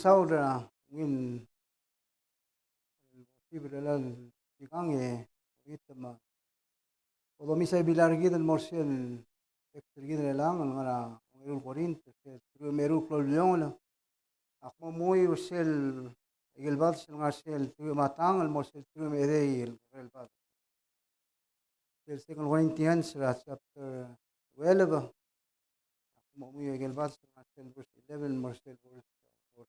saura ngin fibrelal ikange itama odo misai bilar gidan morsel ekter gidan lang ngara ngirul korint meru kloliong akmo muy sel igilbat sel tu matang al morsel tu medei igilbat el second Corinthians chapter 12 akmo muy igilbat sel verse 11 morsel verse 14.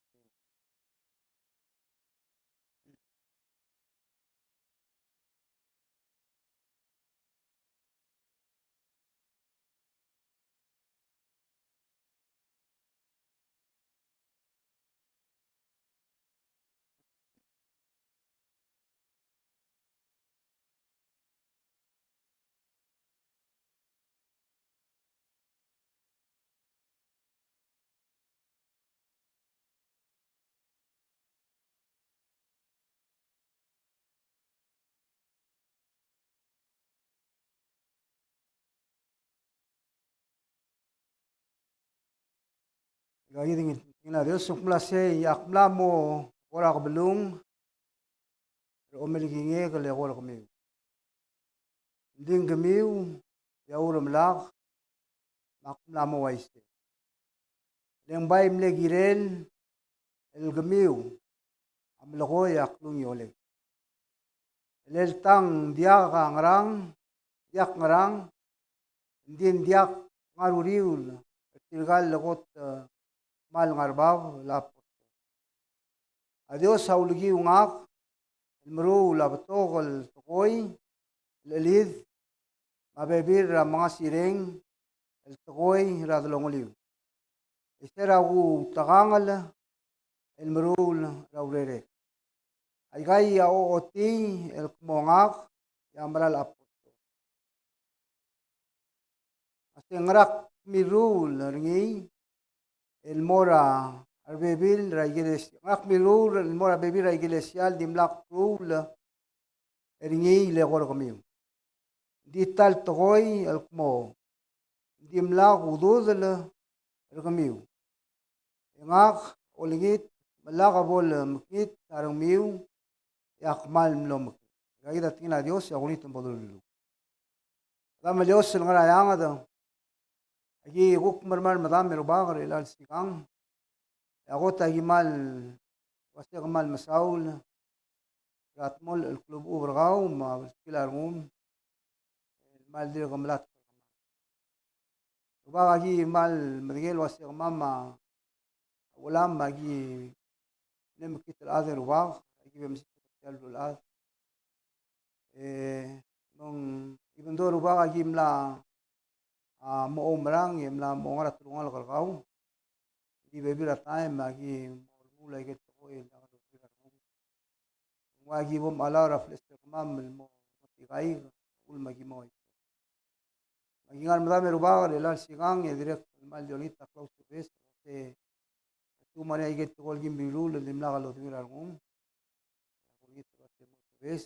Gaya dingin ina Dios sukmla se yakmla mo ora ko belung o meliginge ko le ora ko mi ding gemiu ya uram lag makmla mo waiste leng bay mle girel el gemiu am logo yak lung yole el tang dia ka ngarang yak ngarang din diak ngaruriul tilgal logot mal ngarbaw lap adios saulgi ungak المرو ولا بتوغل تقوي الاليذ ما بيبير mga sireng el taqoy rad longoliu estera u tagangal el merul raurere ay gay o oti el mongak yamral apoto asengrak mirul ringi el mora arbebil ra iglesia ngak mirul el mora bebil ra iglesial dimlak rul ringi le gor komiu di tal togoy el mo dimla ududel el komiu ngak oligit malaga bol mkit arang miu yakmal mlom gaida tina Dios ya bonito bodulu dama Dios el ngara yang ada agi guk marmar madam merubagar ilal sikang ya gota gimal wasi gamal masaul ratmol el club ubrgau ma pilarun mal dir gamlat rubaga gi mal madgel wasi gamama ulam magi nem kit al azer rubag agi bemsi al al nong ibn do rubaga gi mla mo omrang yemla mo ngara tulungal kalkau di bebira time magi mulai get ko el magi bom ala rafles kamam mo tigai ul magi mo magi ngal mda merubaga le la sigang e direct mal jonita close to base tu mane get ko gim bilul le mla galo tira ngum bes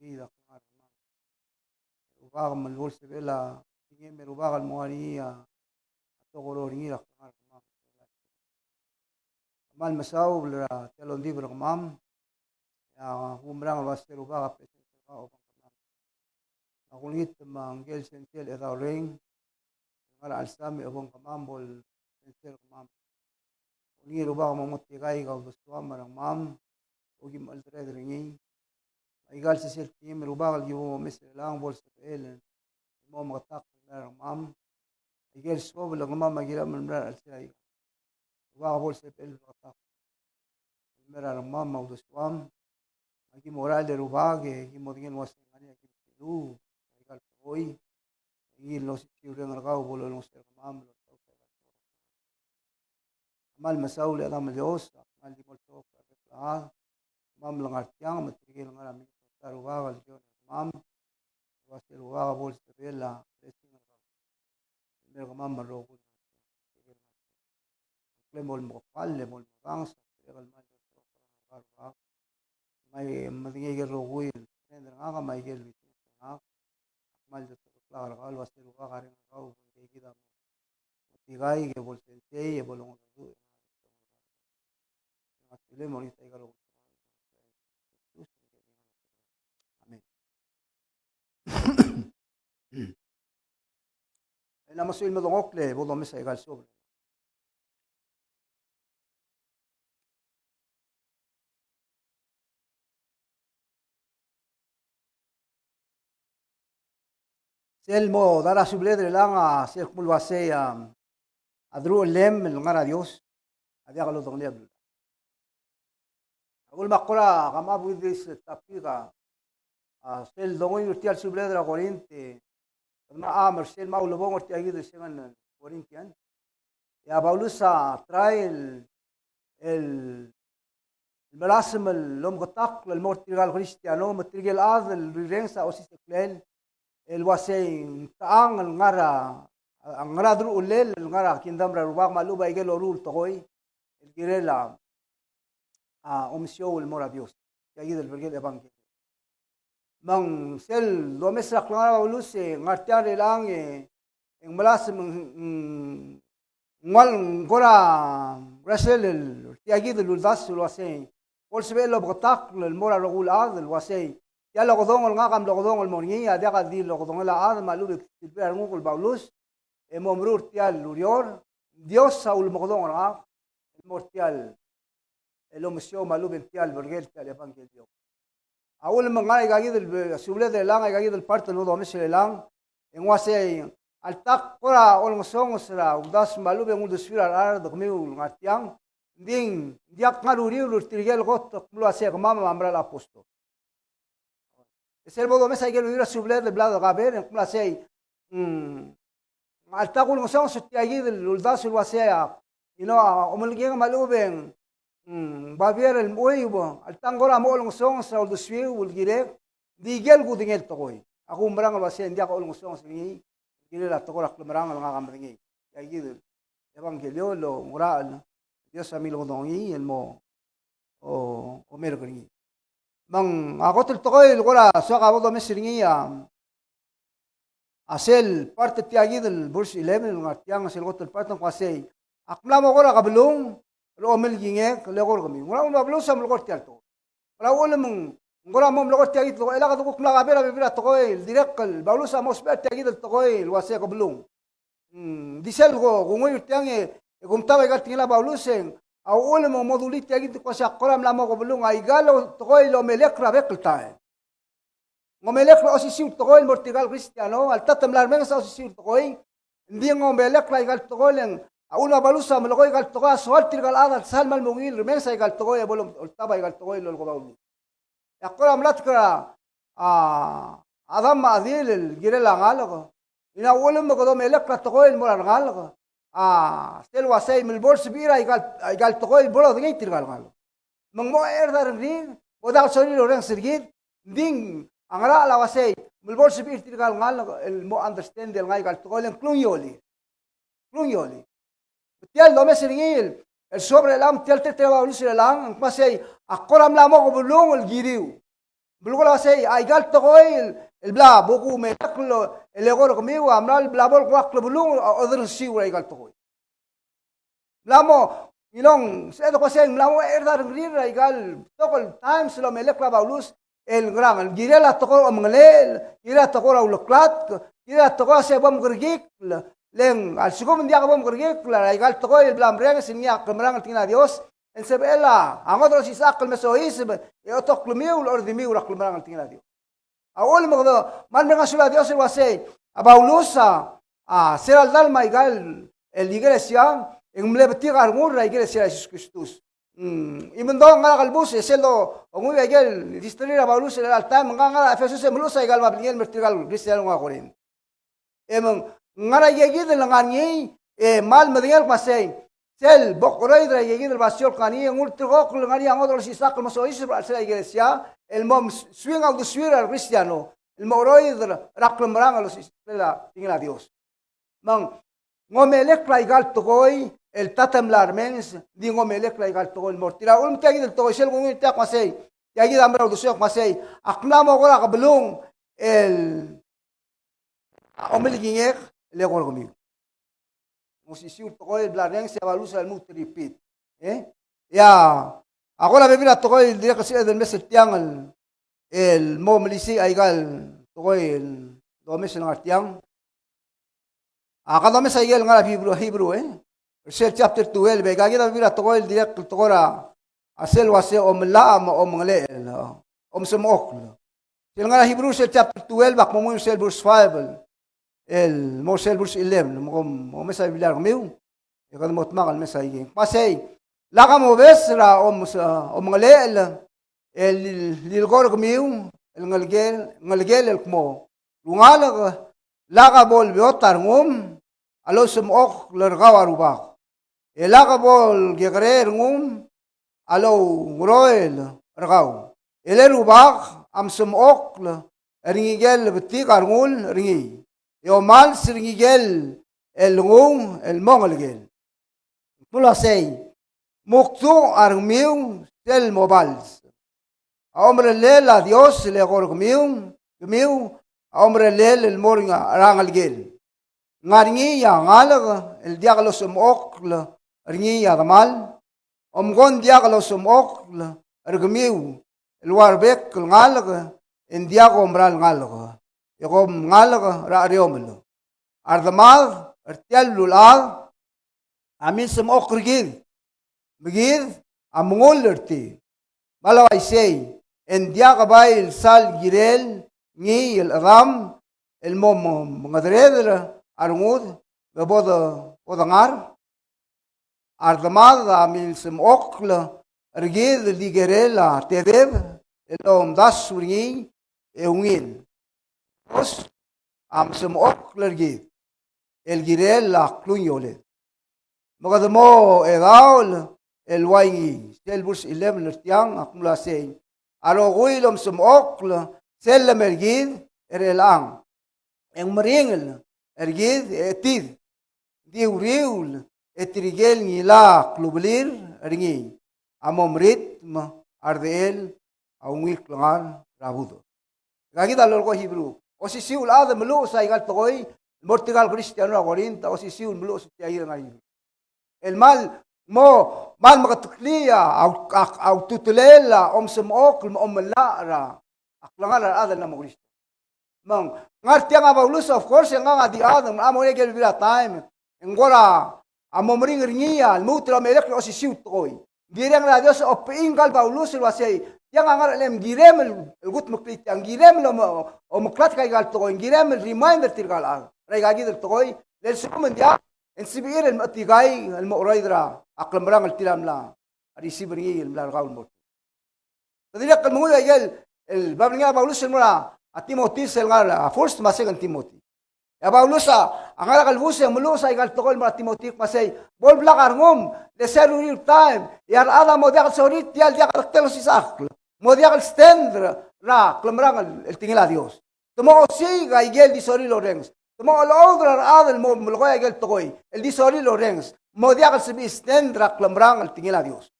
ida rubaga mal bolse vela tinge merubaga al moaria togoro ringira mal masau la telon di berkamam ya umrang wasi rubaga pesen ka akulit manggel sentel era ring ngara alsami obong kamam bol sentel kamam ni rubaga mamuti gai ga buswa marang mam ogi mal tre ringi igal se sel tim rubaga gibo mesel lang bol sepel mo magatak marang mam igel sob la kamam magira mar alsai rubaga bol sepel magatak marang mam mauduswam agi moral de rubaga gi modingen wasi ngani agi lu igal hoy y los chiuren argau bolo los mam mal masaul ya dam dios mal di molto mam langar tiang matrigil ngara mi taruwa gal jo mam wasiruwa bol sebela blessing mer mam maro le mol mo pal le mol bang gal mal mai madinge ro gui nender ngaga mai gel mal de klar gal wasiruwa garen gau ke gida tigai ke bol sensei e bolong Amen. Namasuil mo dongokle, bolome sa igal sobre. Sel mo dara subledre lang sel kulwase adru lem ngara Dios. Adi akalo tong liab. Agul makora kama buidis tapika sel dongoy urtial subledra Corinte. Ma amar sel ma ulobong urtial gitu seman Corintian. Ya Paulus trae el المراسم المقطق للمورتيغال cristiano مترجل آذ الرينسا أو سيسكلين الواسين تان الغرا درو الليل الغرا كندم رباق مالوبا يجي لورول تقوي الجريلا أمسيو المورابيوس يجي البرجل إبانجي من سل دومسرق لغرا ولوس غارتيان الآن المراسم نوال غرا رسل يجي الولداس الواسين Por se ve lo botak el mora rogul ad el wasei ya lo godong el ngakam lo godong el morni ya dia di lo godong la ad malu de tiper ngul baulus e momrur tial lurior Dios saul mogodong el mortial el omsio malu ben tial bergel tial evangelio awul mangay gagi del suble de lang gagi del parte no do mesel lang en wasei al tak kora ol ngosong sra udas malu ben ngul desfira ar do kmiu ngatiang Ding diak ngaruri ulur tirgel got mulu ase mama mambra la posto. Esel bodo mesa igel ura subler de blado gaber en mulu ase alta kul ngosong sutiagi del uldas ulwasea ino omulgeng maluben bavier el moibo alta ngora mol ngosong sa ulduswi ulgire digel gudingel tokoy. Aku mbrang ulwasea diak ol ngosong singi gile la tokora klemrang nga gambringi. Yagi del evangelio lo moral Dios a mí lo dongi el mo o mero kini mang ako tel tokoy lugora so ka bodo mesringi asel parte tiagi del burs 11 ngatiang asel gotel parte ko asay akla mo gora kablong lo mel ginge legor kami ngora mo blong sam logor tial to wala wala mong ngora mo logor tiagi to ela ka to kula kabera bibira tokoy direct kal bawlo sa mo sper tiagi del tokoy wase kablong disel go ngoy tiange Gumtaba igal tingala baulusen au ole mo modulit yagi ko sa koram lamo ko bulung ay galo tokoy lo melek rabek tae ngo melek lo osisiu tokoy mortigal cristiano al tatam larmen sa osisiu tokoy hindi ngo melek ra igal tokoy len una balusa mo lokoy igal tokoy soal tirgal adal salmal mungil remen sa igal tokoy bolom taba igal tokoy lo ko baulu yakoram latkra adam adil el girela ngalo ina ole mo ko melek ra tokoy mo ngalo sel wasay mil bol sibira igal tokoy bolo de tirgal ngalo mang mo dar ring bodal sori lo reng sirgit ding angara la wasay mil bol sibir tirgal ngalo el mo understand el ngai gal tokoy len klung yoli tial lo mesringil el sobre lam tial te ba ulis lang pasay akoram la mo ko bulong el giriw bulgo la wasay igal tokoy el bla boku me taklo el egor conmigo amral bla bol kwak bulung other siwa igal tokoy lamo ilong sedo ko sen lamo dar rira igal tokol times lo melek la baulus el gran el girela tokol amnglel gira tokol uloklat gira tokol se bom gergik len al sigom dia bom gergik la igal tokol el blam reng sinya kemrang tina Dios en sebela angodro si sakal mesois e otok lumiu ordimiu la kemrang tina Dios awol mo man nga sula Dios el wasay abaulusa seral dalma igal el iglesia en mlebti garmur la iglesia de Jesus Christus even though nga kalbus selo onguy igel distrira abaulusa el altam nga Efesos mlusa igal mablingel mertigal cristiano nga korin emang nga igel langangi mal madingel masay sel bokroy dra igel basio kani ngultro ko ngani angodro si sakal masois la iglesia el mom swing al suira cristiano el moroy raklam rang los la tingla Dios mang ngomelek la igal tokoy el tatam larmens di ngomelek la igal tokoy mortira ul mtagi del tokoy sel ngungi tak masay yagi damra udusyo masay aklamo ko la kablong el omeligingek le gol gumi musisiu tokoy blareng se balusa el mutripit ya Ako la bibila to ko hindi kasi el mes tiang el mo malisi ay gal to ko el domes ng artiang. Kada mes ay gal nga Hebrew Verse chapter 12 gagi la bibila to ko el direct to ko ra asel wase omla om ngle om sumok. Sila nga Hebrew chapter 12 bak mo sel verse 5 el mo sel verse 11 mo mes ay bibila kami. Kada mo tmakal mes ay pasay laka mo bes ra om ngalel el lilgor kumiu el ngalgel el kmo lungalag laka bol biotar ngum alo sumok lergaw arubak laka bol gegrer ngum alo nguroel ragaw elerubak am sumok ringigel betik arngul ringi yomal sringigel el ngum el mongalgel tula say Muktu armiu sel mobals. Hombre lel a Dios le gor gmiu hombre lel el moringa rangal gel. Ngaringi ya ngalag el diaglo sumok la ringi ya gamal. Omgon diaglo sumok la ergmiu el warbek ngalag en diago ombral ngalag. Yagom ngalag ra riomelo. Ardamal ertial lulal amin sumok rigid. Begid amungollerti malaway say en dia kabayil sal girel ngi el ram el mom ngadreder arngud bodangar ardamad amil sem okla ergid digerela tedeb el om das suringi eungil os am sem okla ergid el girel la klunyole magadamo edaul el waingi sel bus 11 lertiang akmula say aro guilom sumok sel mergid erelang en meringel ergid etid diuriul etrigel ngila klublir ringi amomrit ardel aungil klangar rabudo gagi dalol ko Hebrew o si siul adam lu sa igal toy mortigal cristiano agorinta o si siul lu sa tiyayir ngayon el mal mo mal makatukliya au tutulela om sumok om lara aklangal adal na mo Kristo mang ngartia nga Paulus of course nga di adam amo egel bila time ngora amo mring ringia mutra melek o si siut koy gireng na Dios o pingal Paulus wasay yang nga lem girem el gut muklit yang girem o muklat kay gal toy girem reminder tirgal ray gagi del toy lel sumen dia en sibir el matigay el moraydra aklam rang el tilam la receiver ngi el blar gaul mot tadila kal mo yel el bablinga Paulus el mura a Timothy el ngal first ma second Timothy ya Paulus angala kal bus el mulu sa igal tokol ma Timothy masay bol blak arngum de ser real time yar ada mo dia sorit dia karakter si sak mo dia stand ra klam rang el tingila Dios tomo si ga igel di sori lorenz tomo odra adel mo mulgo igel tokoy el di sori lorenz Modia kal sebi stendra klamrang al tingila Dios.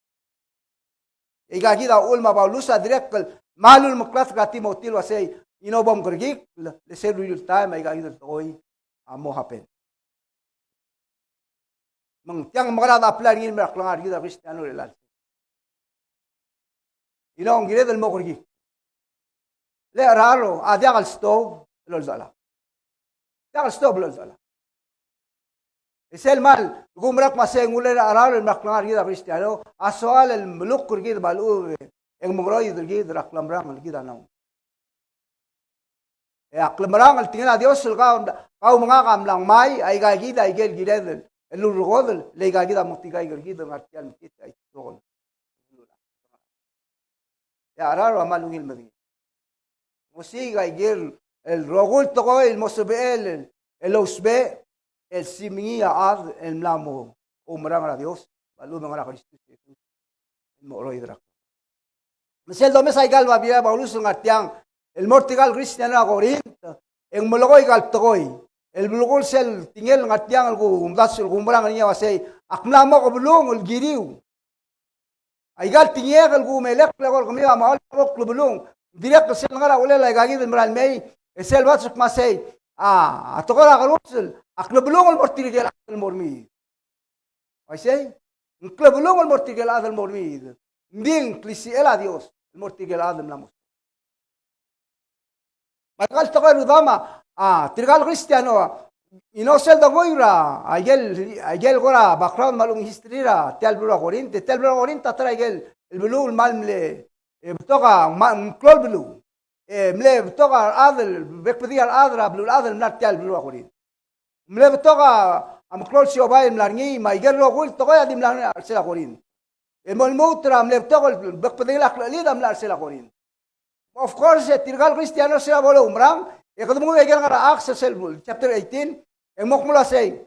Iga gida ulma Paulusa direct kal malul muklas ka Timothy wasay inobom gergik le ser real time iga gida toy amo happen. Mang tiang magrada apply ngin mer klangar gida Cristiano relal. Inong gida del mo gergik. Le raro adia kal stove lol zala. Dia kal stove lol zala. Isel mal gumrak masay nguler aral maklangar gida Cristiano asoal el muluk gida balu en mongroy gida raklamrang gida naw e aklamrang al tingala Dios kau mga kamlang may ay gida igel gida el lurugod le gida mutigay gida ngartian kit ay tokol ya aral amalungil madi musiga igel el rogul toko el mosbel el usbe el simingia ad el mlamo umrang a Dios balu mga Cristo Jesus mo roidra mesel do mesay galba bia Paulus ngartiang el mortigal cristiano agorin en mologoy gal togoy el bulgol sel tingel ngartiang algo umdas el umrang niya wasay akmlamo ko bulong el giriw ay gal tingel algo melek lagol kami maal ko bulong direct sel ngara wala lay gagi del maral may sel wat masay atokora kalusel aklabulong al mortigal al mormid. I say, aklabulong al mortigal al mormid. Ding klisiela Dios. Mortigel adam lamos. Matakal to kayo dama. Tirgal Cristiano. Inosel da goira. Agel gora background malung history ra. Tel bura Corinte. Tel bura Corinte tatra agel. El bulu malmle. Btoka klol bulu. Mle btoka adel. Bekpedi al adra bulu adel mlat tel bura Corinte. Mle btoka am klol si obay mlarngi. Ma igel ro gul toka yadim mlarngi arsela Corinte. الموترا ملبتغل بقبضي لك ليدا ملا أرسل قرين. Of course, ترجال كريستيانو سلا بولا عمران. يقدموا يجينا على أكس سلبول. Chapter 18. المقملة سي.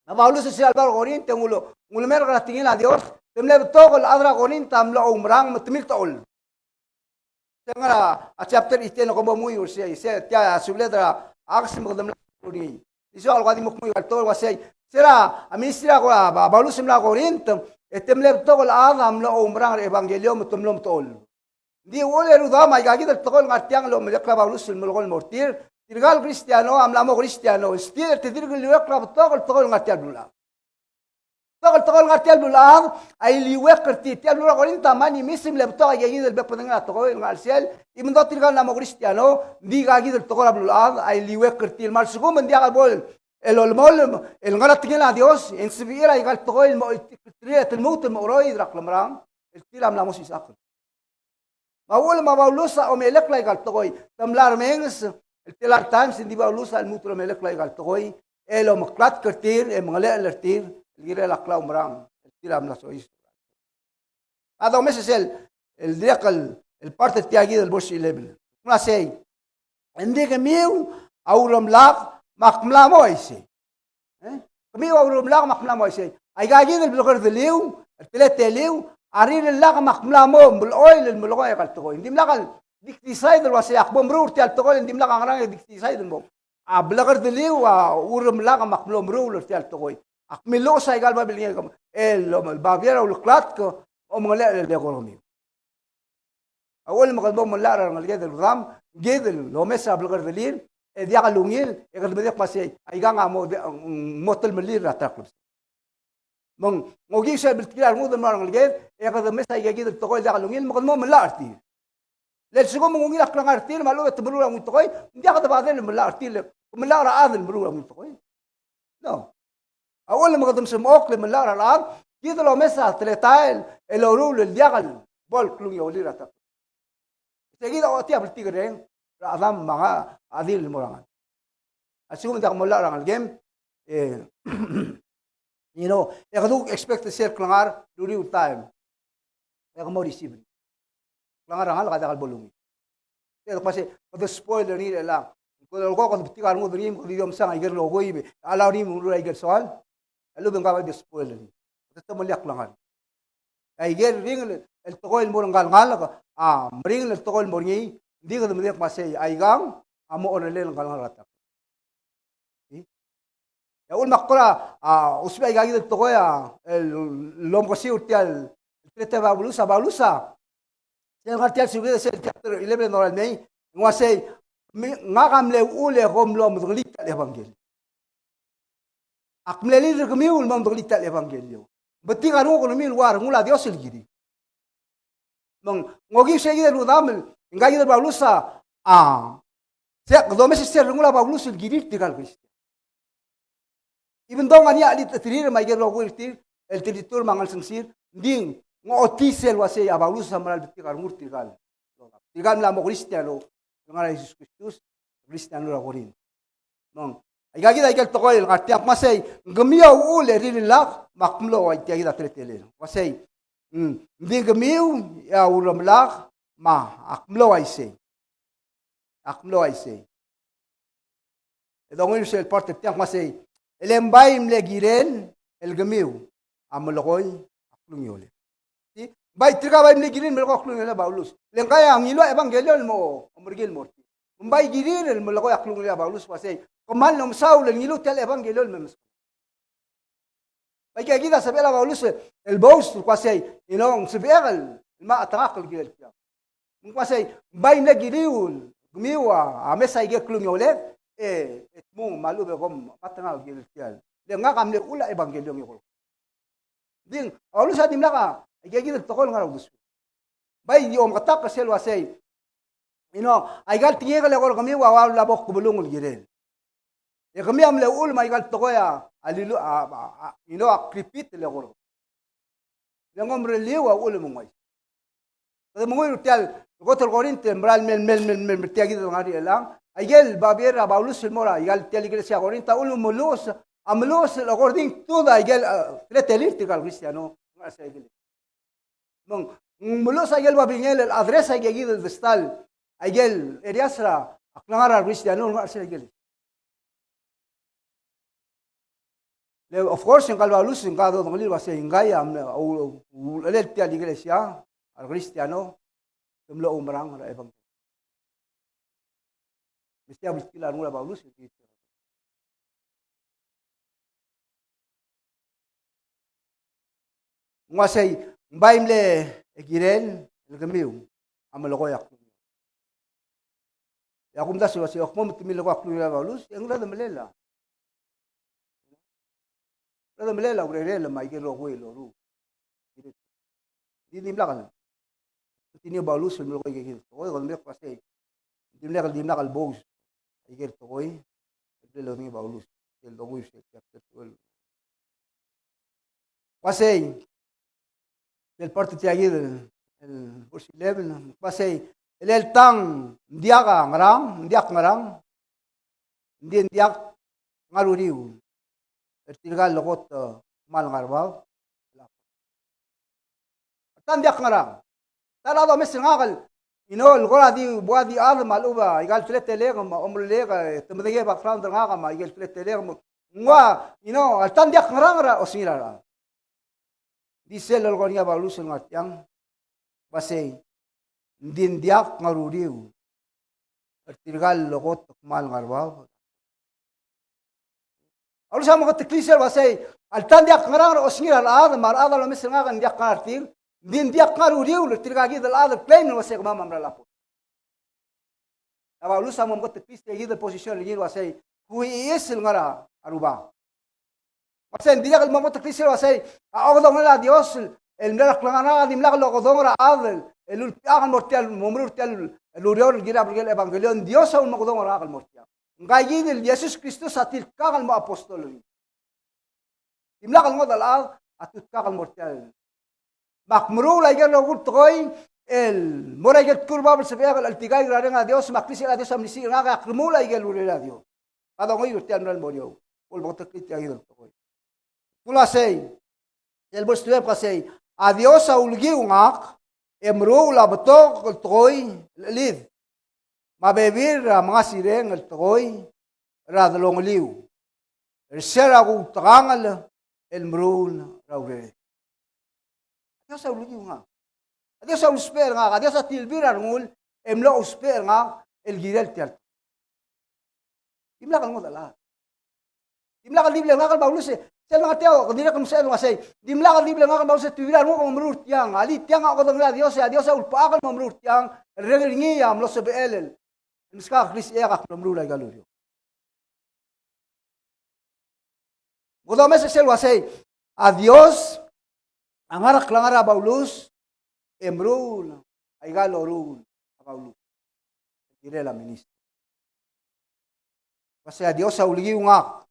نبالوس سلا بولا قرين. تقولوا ملمر قراتين على ديوس. تملبتغل أدرا قرين تاملا عمران متميل تقول. تقولنا chapter 18 نقوم بموي ورسي. سي تيا سبلة أكس مقدم قرين. يسوع القادم مقمي قلتول وسي. سلا أميسيا قرا بالوس ملا قرين تم. Etemleb togol adam lo umrang evangelium tumlom tol. Di ole ruda mai gagi del togol ngartiang lo melekla Paulus mulgol mortir. Tirgal Cristiano amlamo Cristiano. Stier te dirgul liwekla togol ngartial bula. Togol ngartial bula ay liwek kerti tial bula golin tamani misim leb togol gagi del bekpedeng togol ngarsiel. Ibn do tirgal namo Cristiano di gagi del togol bula ay liwek kerti mal sugo mendiagal bol. El غلط تجينا Dios en su vida y gal todo el موت المقراي درك لمران التلام لا موسى ساقل ما أول ما باولوسا أو ملك لا يقال تقوي تملار مينس التلار تايمز دي باولوسا الموت الملك لا يقال تقوي إلو مقلات كتير مغلاء الارتير الجيرة لقلا ومران التلام لا سويس هذا هو مثل الديق البارت التياجي البوش ليبل ما سي عندك ميو أو رملاق makmla mo isi. Kami wawrom lang makmla mo isi. Ay gagin البلغر ذليو الثلاثة ليو عرين الله makmla mo بالأويل الملغة يقلتقول. إندي ملاقل ديكتيسايد الوسياق بمرور تيالتقول إندي ملاقل عران ديكتيسايد المو. بلغر ذليو ورم لاق makmlo مرور تيالتقول. أكملوا سايقال ما بلغيكم. البابيرا والقلاتك ومغلاء اللي يقولهم. أول ما قلبهم من لارا الجيد الغام جيد لو مسا بلغر ذليل dia kalungil egal media pasi aiga nga motel melir rataklos mong ngogi sa biltilar mo dan marang lged egal mesa aiga gid tokoy dia kalungil mo mo melarti lel sigo mo ngi aklang arti malo et bulu ang tokoy dia kada baden melarti melara adel bulu ang tokoy no awal ma qadam smok le melara al gid lo mesa tletail el orul el diagal bol klung yoli ratak seguida otia biltigren Adam mga adil morangan. Assume that mula rangal game, you know, I do expect to see klangar during time. I mo receive. Klangar rangal kada kalbolungi. Kaya kasi the spoiler ni lang. Kung ko kung tikar mo dream ko diyom sa ngayger logo ibe. Alaw ni mo ngayger soal. Alo bang ka the spoiler ni. Ito mo liak klangar. Ay ger ring el tokol mo rangal ngal ring el tokol mo ngi Hindi ko naman masay aigang amo onelen ng kalang ratak. Ya ul makora usbi aigagi del tokoya lom kasi utial trete baulusa. Sen hartial subida se chapter 11 noral nei ngwasay ngakamle ule homlom dglita evangelio. Akmleli rgmiul mom dglita evangelio. Beti kanu ko mil war ngula Dios el gidi. Mong ngogi segi del udamel Enggak kita baulusa, saya kedua ser ngula baulus girir tinggal Kristen. Even though ngani alit tirir mai gero gul tir, el tiritur mangal sengsir, ding ngotisel wase baulusa maral tinggal ngur tinggal. Tinggal lamo Kristiano, ngara Jesus Kristus, Kristiano ra gorin. Mong, enggak kita ikel tokoy ngatiak masay, gemiau ule rilak makmlo ay tiya kita tretele. Wasay, ding gemiau ya ulam lak Ma, akmlo ay say. Ito ngayon siya parte tiyang masay. Elembay mlegiren el gamiw amlokoy aklung yole. Si bay trika bay mlegiren melko aklung yole baulus. Lengkay ang ilo evangelyo mo umrigil mo. Mbay girin el melkoy aklung yole baulus masay. Kumal nom saul el ilo tel evangelyo memes. Bay kaya kita sabela baulus el boast masay inong sibegal ma atakal gil tiya. Kasi bay na giriul gumiwa amesay ge klung yole et mo malube kom matangal gil tiya. Le nga kamle ula evangelyo ngol. Ding aulu sa dimla ka ay gigil tokol nga ragus. Bay di om katak kasel wasay. Ay gal tiye kale kor kami wawa labok kubulungul girel. Ya kami am leul may gal tokoya alilu akripit le kor. Yang relewa ul mungay. Kada mungoy rutel gotor korin tembral mel tiagi do ngari elang. Ayel babera baulus mora ayal tiali iglesia korin ta ul mulus amlos according to the ayel tretelir tikal cristiano ngasa iglesia. Mong mulus ayel babingel el adres ayel del vestal ayel eriasra aklangar cristiano ngasa iglesia. Of course, yung kalbalus, yung kado ng liwa sa ingay, ulit tiya di iglesia, al Cristiano, tumlo umarang na ebang. Mesti abis kilar mula balus, ngasay, mbaim le egiren, ilgamiw, amalokoyak. Yakum das wasi okmo timilokak nila balus, yung rada malela. Rada malela urerela maigel rogo iloru. Di dimlakal. Tini balus meloko igil. Oy kon mek pasay. Dimlakal bogs. Igel toy. Delo ni balus. El dogo se chapter 12. Pasay. Del parte tiagil el verse 11 pasay. El tang ndiak ngarang. Ndiak ngaruriu. Ertilgal lokot mal ngarbaw. Tandiak ngarang. Talado mes ngakal. Inol gora di buadi al maluba igal fletele ma omrele temdege background ngaka ma igal fletele ngwa al tandiak ngarang ra osira. Disel gornya balus ngatiang basay dindiak ngaruriu. Ertilgal lokot mal ngarbaw. Alu sama ko teklisel wasay altan dia ngarang osngira al mar ada lo misel ngagan dia kartir din dia karuriu le tirgagi del ada claim wasay ko mama mralapo aba alu sama ko teklisel gi de position le wasay hui isel ngara aruba wasay dia kal mama teklisel wasay agdo ngala dios el mrak langana dim lag lo godongra adel el agan mortal momrur tel el uriol gira el evangelion dios aun mo godongra agal mortal Ngayon el Jesus Kristus atil kakal mo apostol. Imlakal mo dalal atut kakal mortal. Makmuru lagi lo gurtoy el mora get kurba bersebaya al altigay grare nga Dios maklisi a Dios amnisi nga kakmu lagi lure la Dios. Kada ngoy urtian ral morio. Ul botak kiti ay dol toy. Pula say el verse 12 kasi a Dios sa ulgi ungak emru la botok toy lid. Mabebir mga sireng al toy radlong liw. Ersera kung takangal el mrul raure. Adios sa ulgi nga. Adios sa usper nga. Adios sa tilbiran ngul emlo usper nga el girel tial. Dimla kang mo dala. Dimla kang dibla nga kang baulus eh. Sel mga teo, kung dila kang sel nga say, dimla kang dibla nga kang baulus eh, tuwiran mo kang mamrur tiyang. Ali tiyang ako dang Dios eh. Adios sa ulpaakal mamrur tiyang. El regeringiyam lo sa beelel. Miska Chris Erak namrulay galurio. Mudo mes sel wasay adios ang harak langara baulus emrul ay galorul baulus. Dire la ministro. Wasay adios sa uligi ungak.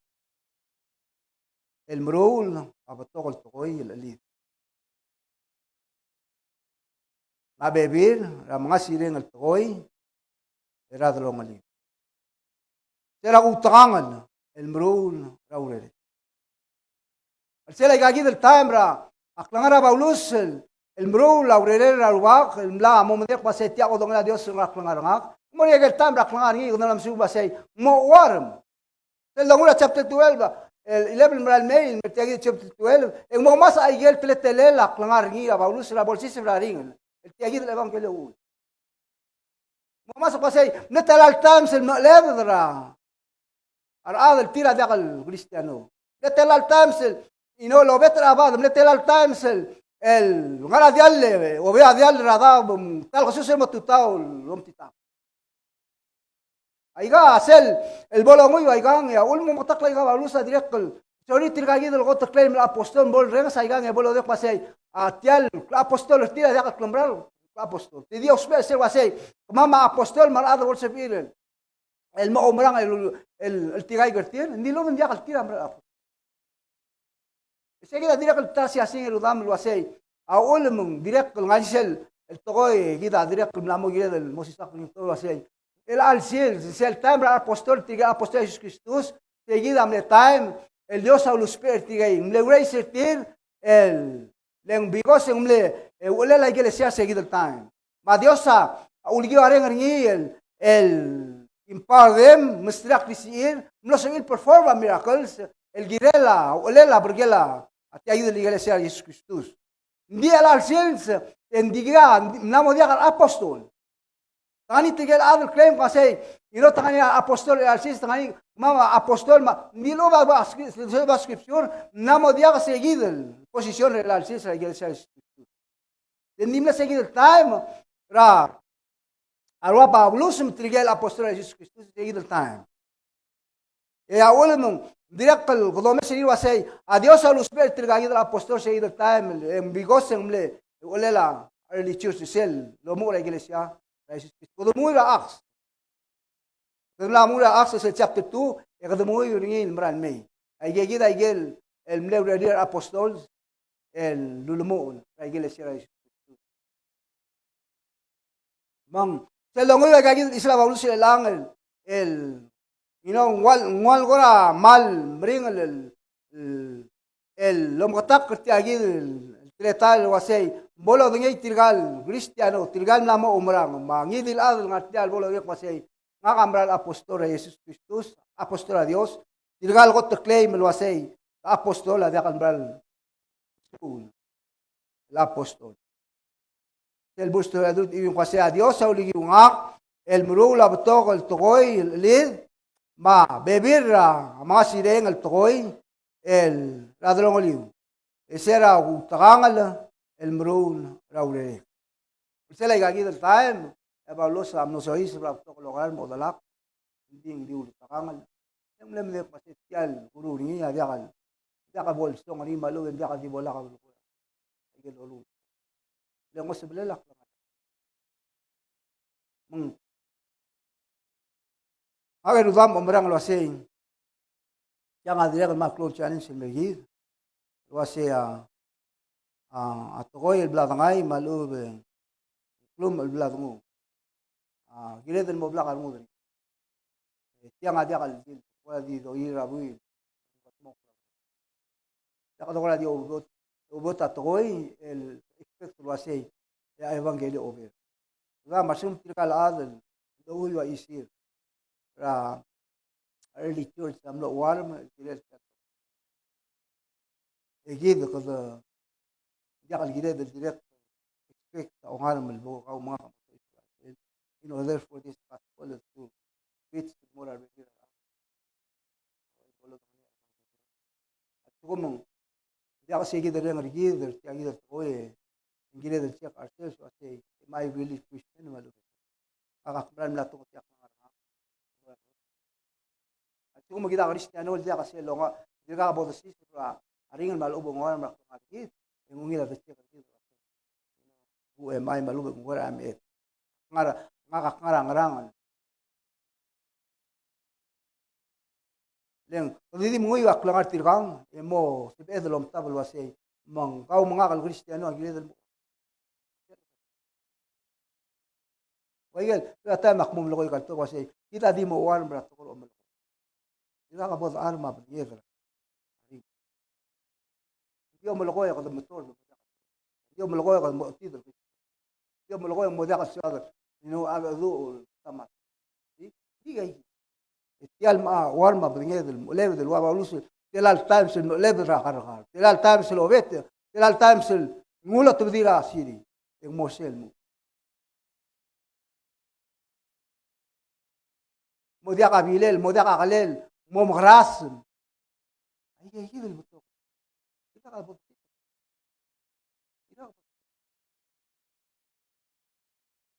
El mrul abatokol tokoy el alid. Mabebir ra mga sireng al tokoy era de lo malin. Será utangan el mrul raurere. El sela gagi del timra aklangara baulus el mrul raurere raubak el mla mo mendek pasetia ko dongla Dios aklangara ngak. Mo ni gel timra aklangara ngi ko nam suba say mo warm. El dongula chapter 12 el 11 mral mail metagi chapter 12 en mo mas ay gel tletele aklangara ngi baulus la bolsis raring. El tiagi del evangelio masuk pasay netalal times el levdra ar el tira de al cristiano netalal times el lo betra abad netalal times el ngara dialle o vea dial rada tal Jesús el motutao lom tita aiga sel el bolo muy aigan ya ulmo motakla aiga balusa directo sori tirgagi del goto claim el apostol bol rega aigan el bolo de pasay atial apostol tira de al clombral apostol. Ti Dios me se wasay, mama apostol mar other words of it. El mo umrang el tigay gertir, hindi lo ndia kaltira mar apostol. Sige na direct ta siya sing eludam lo wasay. Aul mong direct kung ngansel el tokoy gida direct kung lamo gida el mosisak ni to wasay. El alsil, el time ra apostol tiga apostol Jesus Christus, seguida me time el Dios au Spirit tigay, le grace tir el leng bigos umle wala la iglesia seguida el time. Ma Dios sa ulgiyo areng ringi el empower them mustrak disir, no se vil perform miracles, el girela olela burgela at ayuda la iglesia Jesus Christus. Hindi al alsil en diga namo dia al apostol. Tangani tigel other claim kasi ino tangani apostol alsis tangani mama apostol ma nilo ba scripture namo dia kasi seguido posición el alsis la iglesia tenimos seguido el time ra arwa Pablo sum tigel apostol Jesus Christus seguido el time e ahora no direct el godome se iba a say adiós a los per tigel apostol seguido el time en bigos emle olela early church sel lo mo la iglesia Kudu mo ira Acts. Kudu mo ira Acts sa chapter 2, kudu mo rin maran may. Ay gigit ay gel el mlewradir apostles el lulumo ay gel siya. Mang sa longoy ay gigit isla Pablo sila lang el wal gora mal bring el lomkatak kerti agil tretal wasay bolo dengay tirgal Cristiano tirgal namo umrang mangidil adul ngatial bolo yak wasay ngakambral apostol Jesus Christus apostol a Dios tirgal ko to claim wasay apostol ada kambral school el apostol el busto adut yung wasay a Dios sa uligi ngak el murula betok el tokoy lid ma bebira mga sireng el tokoy el radrong oliw esera utakangal el mrun raure. Usted la igagi del time, Pablo sa amno sois para tocar modalak, hindi utakangal. Yung lemle pasitial guru ni adiakal. Diaka bol stong ni malu diaka di bola ka. Igel olu. Lengo sebelak. Aga rudam omrang lo asing. Yang adiak maklo challenge silmegi. Lo asing atokoy el blatangay malub klum el blatangu gileden mo blakar mo din tiang adia kal din wala di do ira bui takado wala di ubot atokoy el expect lo asay ya evangelio over ga masum tirkal adel do wa isir ra early church amlo warm direct egid ko Jakal gila del direct expect ang haram malbo ka mga kapatid Israel in order for this gospel to reach the moral behavior. At kung dia kasi gila del rigid del tiang gila toy gila del check ourselves so say am I really Christian malu. Kakakbran la to tiyak ng haram. At kung magita Kristiyano dia kasi longa dia ka bodo sis para aringan malubong haram rakit. Yung ngila kasi buhay may malubog ng wala amit ngakakngarangarangan leng hindi mo iwak lang artir kang mo si Pedro tabal wasay mang kau mga kal Kristiyano ang gilid mo wayel kata makmum lokoy kalto wasay kita di mo wan brat ko mo kita ka bod arma biyedra Yo me lo cojo con el motor. Yo me lo cojo con el motor. Yo me lo cojo con el motor. No haga do tamat. Diga ahí. Tial ma warma bringe del leve del waba luz. Tial times el leve ra cargar. Tial times el obete. Tial times el ngula tubdira siri. En mosel mo. Modia kabilel, modia kakalel, mo magras. Ay del motor.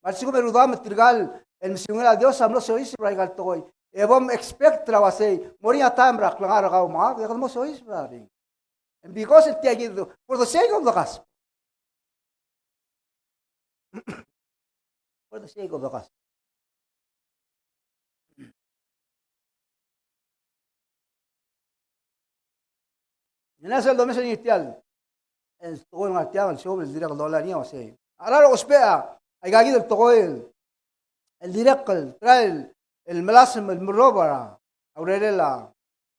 Marsigo merudam tirgal el misionero a Dios amlo sois para gal toy. Evom expect trawasay moria time rak langar ka uma ya mo sois para ring. And because it for the sake of the gospel. For the sake of the cause. Nasa el domes initial, el todo el martial, el show, el direct dollar niya kasi. Araro ospea, ay gagi del tokoil, el direct, el trial, el melasem, el murobara, aurela,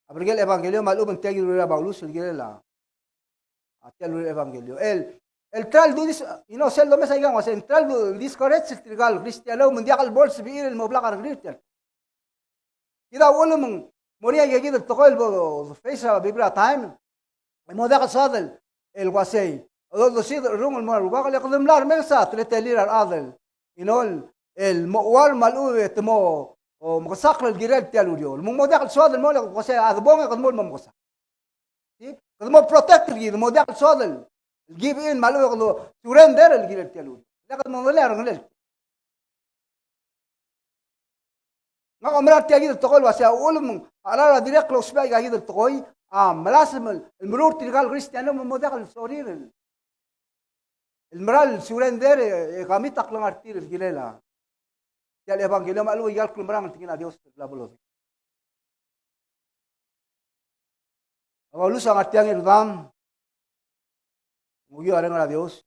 abrigel evangelio, malubang tegi rura baulus, el girela, atial rura evangelio. El trial do this, sel domes ay gang, el trial do this correct, el trigal, cristiano, mundial al bols, biir, el moblak al cristian. Ida ulo mong, moria gagi del tokoil, face a bibra time, الموضوع صادل الوسي هذول سيد الروم المروق اللي يقدم لار ملسا تلتلير الأذل ينول الموال مالو تمو ومقصق الجيران تالو اليوم الموضوع صادل مول وسي هذا بوم يقدموا المقصق يقدموا بروتكت الجيل الموضوع صادل الجيب إن مالو يقدموا سورين دار الجيران تالو لكن ما ولا رجل ما عمرك تيجي تقول وسي أقول من على دريق لو سباق جاي تقول ملاسم المرور تلقى الكريستيانو من موداق الصورير المرال سورين دير قامي تقلم ارتير الجليلا يا الإفانجيليوم قالوا يا كل مرام تجينا ديوس لا بلوز أقولوا سانغتيان الغام مجيء أرنا ديوس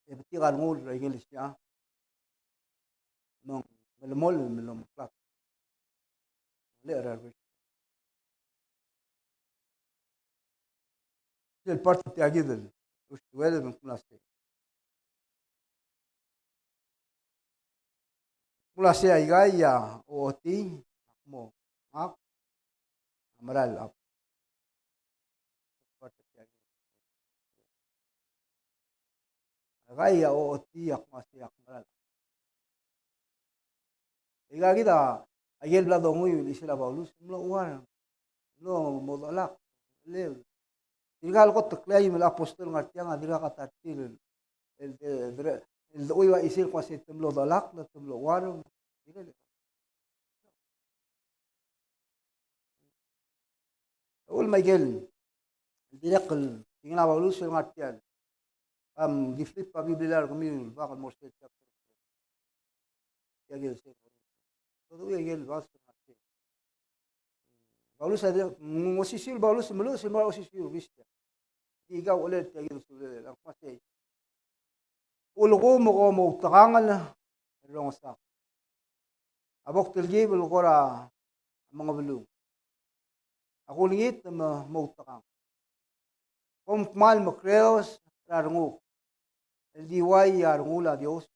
يبتي غالمول رجليسيا من المول من المطلق لا رأي el parte te agidel ushtuel من كلاسي كلاسي ايغايا اوتي مو mak amaral ap parte te agaya ooti akmasi akmaral igagida ayel blado muy isla baulus no uar no modalak le Tinggal ko tuklay yung apostol ng artiyang adira katatil el uy wa isil ko si tumlo dalak na tumlo warong ul Miguel direk tingna baulus ng artiyan diflip pa biblia kami bakal mo sa chapter yagel se todo yagel vas baulus ada ngosisil baulus melu semua osisil vista ikaw ulit yagel sulit ang pasay ulgo mo mo takangal rong sa abok tilgi bulgora mga bulu ako lingit na mo takang kung mal mo creos rarungu el diway yarungula Dios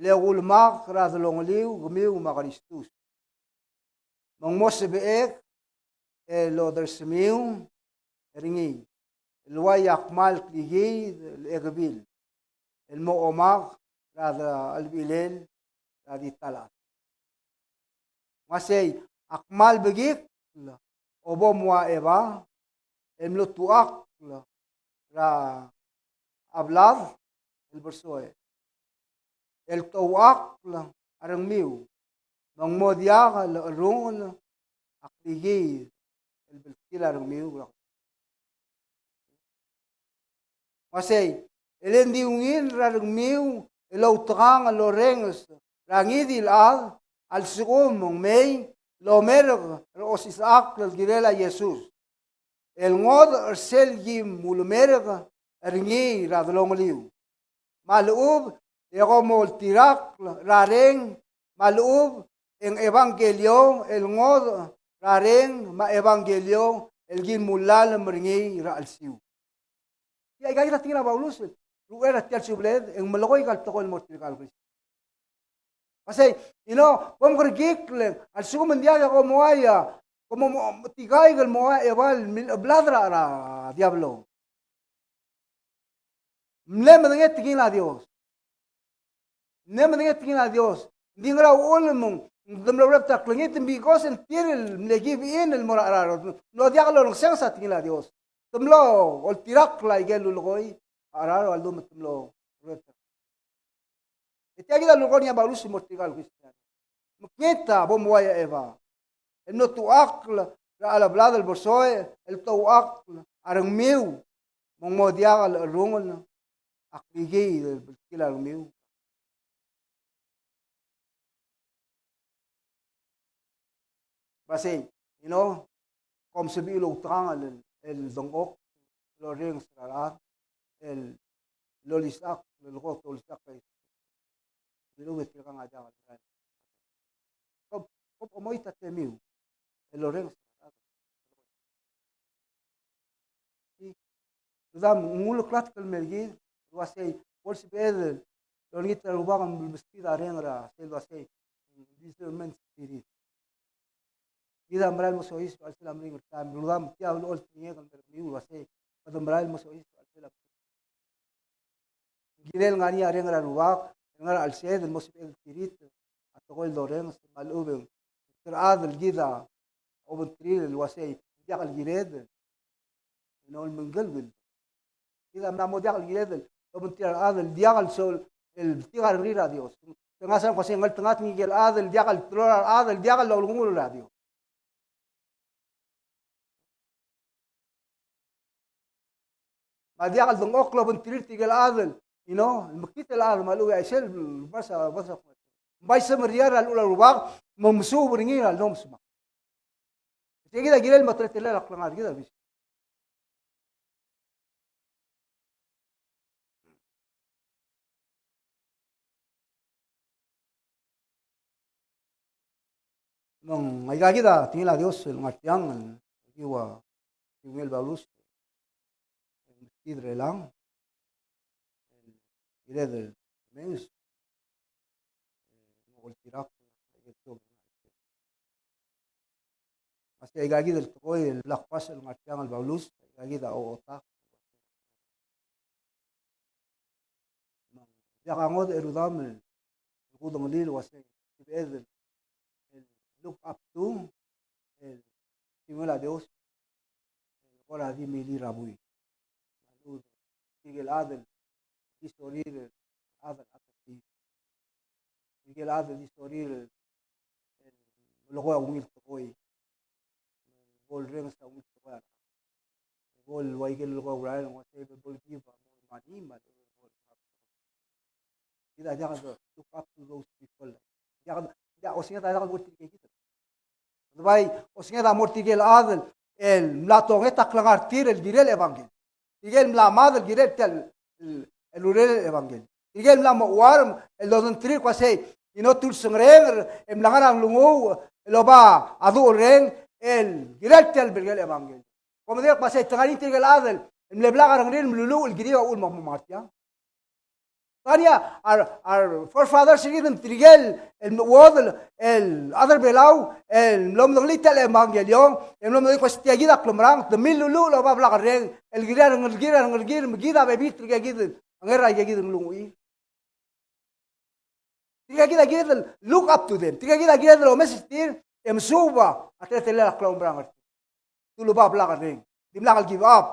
le ulmak radolong liu gumiu makaristus mang mosbeek el odersmiu ringi الواي أقمال كليجي الإقبيل المؤمر هذا البليل هذه الثلاث masay أقمال بجيك أبو موائبا الملتوأق را أبلاغ البرسوي التوأق أرميو من مودياغ الرون أقليجي البلتيل أرميو Masay, elendiungin rarungmiu, elautrang alorengos, rangidil al sumong may, lomer rosisak lalgirela Jesus. El ngod ersel yim mulumerga, eringi radlongaliu. Maluub, egomol tirak, rareng, maluub, en evangelio, el ngod, rareng, ma evangelio, el gin mulal meringi raalsiu. Ya gaya la tingna baulus lugar atial subled en meloy gal toko el mortil gal Cristo. Kasi pom gergik al sugo mendia ko moaya como tigay gal moaya eval bladra ra diablo. Mle menget tingina Dios. Ne menget tingina Dios. Dingra ulmung demlo repta klingit bigos en tiril le give in el morara. No diablo no sensa tingina Dios. Tumlo ol tirak la igel lugoy araro aldo tumlo reta etiagi da lugonya balus mortigal cristiano muketa bom waya eva el no tuakla ra ala blad el borsoe el tuakla arang meu mong modiaga el rungol Akligay del kilal miu. Basi, como se vio lo tang el dongok, lo ring sara, el lolisak, lo go lolisak kay. Dilo betil kang ada. Kop omoy tatemiu, el lo ring sara. Dam ngul klat kal mergi, wasay, por si bed, lo ngita rubang vestida rengra, se lo asay, discernment spirit. إذا مرال مسويس والسلام رينغ تام بلودام تيا ولول تينيه كان برميو واسي بدم مرال مسويس والسلام جيل غاني أرينغ رالواق غير السيد المسبب الكريت أتقول دورين مالوبن تراد الجيدا أو بنتريل الواسي جاك الجيراد ينول من قلب إذا ما مو جاك الجيراد أو بنتريل هذا الجاك السول التيار غير راديوس تناسا قصين قلت تنات نيجي هذا الجاك الترور هذا الجاك لو الغمور راديو ما ديال دون اوكلو بنترير تيجي الادل المكتيت الادل مالو يشيل بس بايس مريار الاولى رباق ممسو برنير النوم سما تيجي ده جيل المطرت اللي الاقلام كده بس non hay que tiene la dios el martián que hubo el balus Idrelang, el mens, Tirak, Masih ay gagi del tokoy el lakpas el martiang al baulus, gagi da otak. Yakangod erudam el kudong lil wasay el look up to el simula Dios el ora di mili rabui. يجي العادل دي سورير العادل أكتر يجي العادل دي سورير اللغة وميل تقوي بول رينس وميل تقوي بول ويجي اللغة ورايل وسيب بول جيبا بول مانيما إذا جاء look up to those people جاء أسينا تايدا مورتي كده باي أسينا تا مورتي كده العادل الملاتوغي تقلقار تير الجيرل إبانجيل يجي la madre directa el urel evangel يجي la warm el don tri kwase tul sungren em langarang lungu lo ba adu ren el directa el bergel evangel como de kwase tangani tigel adel em le blagarang ren lulu el giriwa ul mamartia tania our forefathers siguen trigel el wodel el other belau el lom lolita el evangelion el lom de kwase tiagida klomrang de mil lulu lo ba blagarang el gir megida bebit tiga gid angera gid lungui tiga gid look up to them tiga gid lo mesistir emsuba atetele la klombrang tulu ba blagarang dimla give up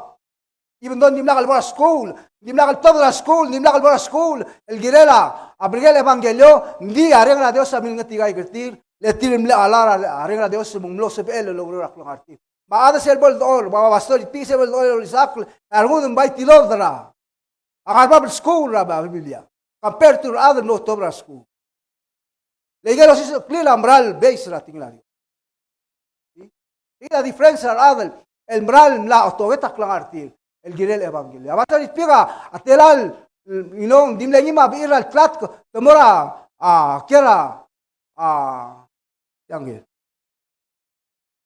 even though dimla al school dimla al toda school dimla al school el girela abrigel evangelio ndi arregla Dios amil ngatiga igtir le timla ala arregla Dios mumlo sebel lo ra klongarti ma ada selbol dol baba pastor pi selbol dol sakl argudum bai tilodra agar bab school ra ba biblia compared to other no tobra school legelo si clear ambral base ra tinglario y la diferencia al el mbral la otogeta klangartir el girel evangelio abata ispiga atelal dimle ngima bira al plat temora kera yangil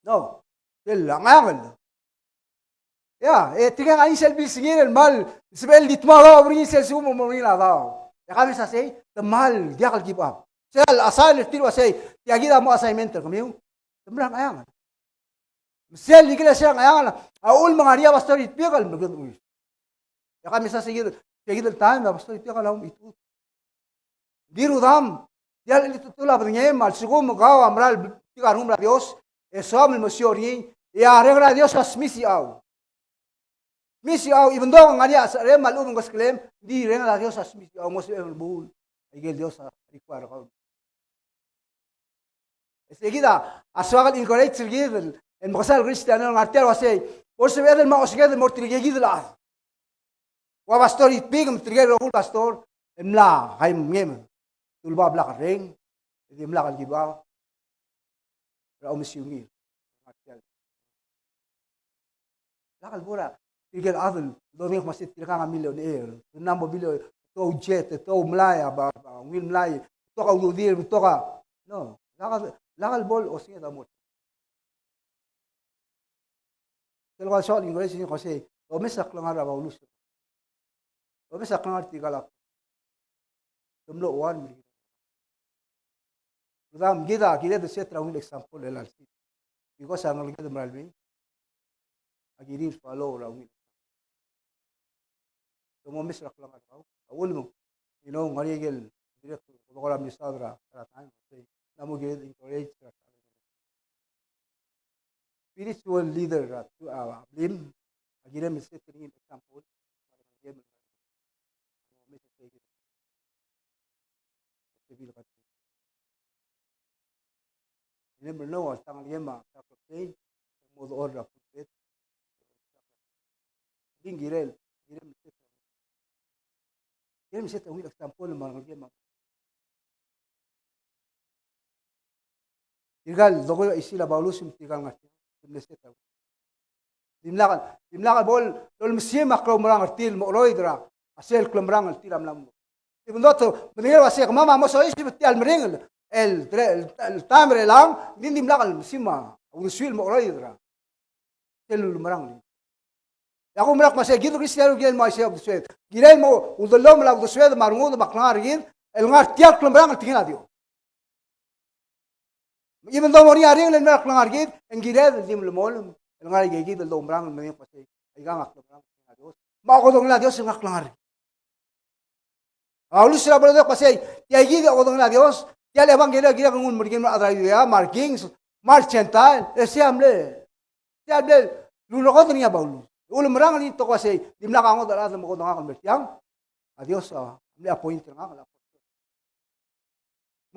no el angel ya tiga ani sel bil singir el mal sebel ditmalo bringi sel sumo morina dao ya kabisa say the mal diakal give up sel asal tiro say tiagida mo assignment kamiu tembrang ayang sel iglesia ayang aul mangaria pastor itpigal magud ya kabisa sigir tiagida time pastor itpigal um itu dirudam dial itutula bringi mal sugo gaw amral tigarum la Dios eso el mosiori ya regra Dios as misi au even though ngaria re malum ngos claim di regra Dios as misi au mos el bul igel Dios require ka seguida aswagal incorrect seguida el mosal cristiano ngartiar wasay por se ver el maos seguida mortirigid la Wa pastor itpig mtrigero hul pastor emla haim ngem. Tulba bla kareng. Di emla kal giba. Ra omisyungi. Lakal bora. Tigel adul. Doming masih tirka milioner. Nambo bilio to jet to mlaya ba ngil mlay. To ka udir to ka. No. Lakal bol osinga damot. Kalau soal Inggris ini kasi, omesak lang araw ulus. Omesak lang arti galak. Tumlo wan. Udam gida tu setra un example el arti. Because ang lagi malbi. Agiri follow raw. Tumo omesak lang araw. Awul mo. Ngarigel direct ko ra misadra ratan. Namo gid encourage spiritual leader to blim agire miset ring example never know as tang lema ta play modo order put ding girel miset ring example man lema igal dogo isila baulus tigal ngati Dimlakal bol lol mesim akro merang artil mo roidra asel klemrang artil amlam ibn doto menir wasek mama mo so isi betial mering el tamre lang din dimlakal mesima usul mo roidra sel merang ako merak masih gitu kristiano gil mo isep suet gilel mo udolom la suet marungo maknar gil el ngar tial klemrang tingin adio Even though mori aring len merak lang argid, engire dim lemol, el ngar gigi del dombrang men pase, igang ak dombrang na Dios. Mako dong na Dios ngak lang argid. Aulus sila bro pase, yagi ako dong na Dios, ya le evangelio gira ngun murgin adraya markings, marchental, siamle lulo ko niya baulu. Ulo merang ni to pase, dim la kango dala mo ko dong ak mertiang. Adios le appoint nga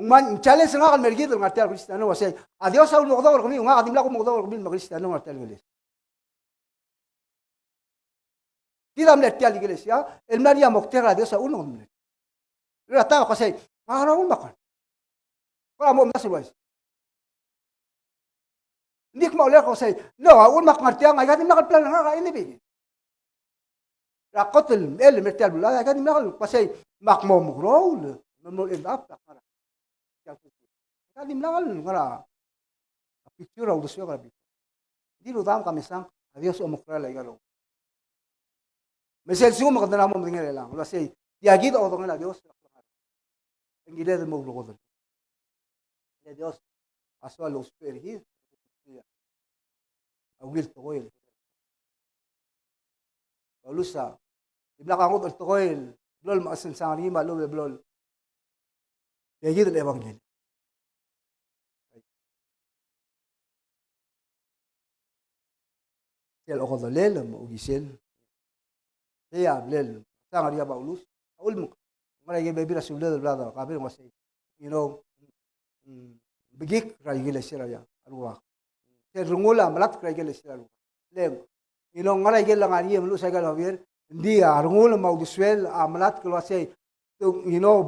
Mungman challenge nga kan mergi ng artial Kristiyano kasi adios sa ulo ko kami nga kadim la ko mo ko kami Kristiyano ng artial iglesia. Kita melihat artial iglesia, el Maria moktera adios sa ulo kami. Ira tayo kasi araw makan. Para mo nasuwas. Hindi ko maulit ko say, no, un makartiang ay kadim la plan nga ini bi. Rakot el mertial bula ay kadim la kasi makmo mo growl. No end up Kadim langal ngara picture au dosyo karabi. Di ludam kamisang adios o mukra la igalo. Mesel sigo makadana mo mingere lang. Lo say diagid o dongela Dios. Engile de mo logo. Le Dios aso a los perhis. Awil toil. Olusa. Ibla ka ko toil. Blol maasen sangari malo blol. Diagid el evangelio. El ojo dolel mo gisel ya lel sangar ya baulus aul mo mara ge bebi rasul del brother kabir mo say bigik raigile sira ya alwa te rungula malat raigile sira le ngara ge lang ari mo sa gal haber ndi rungula mo giswel amalat ko say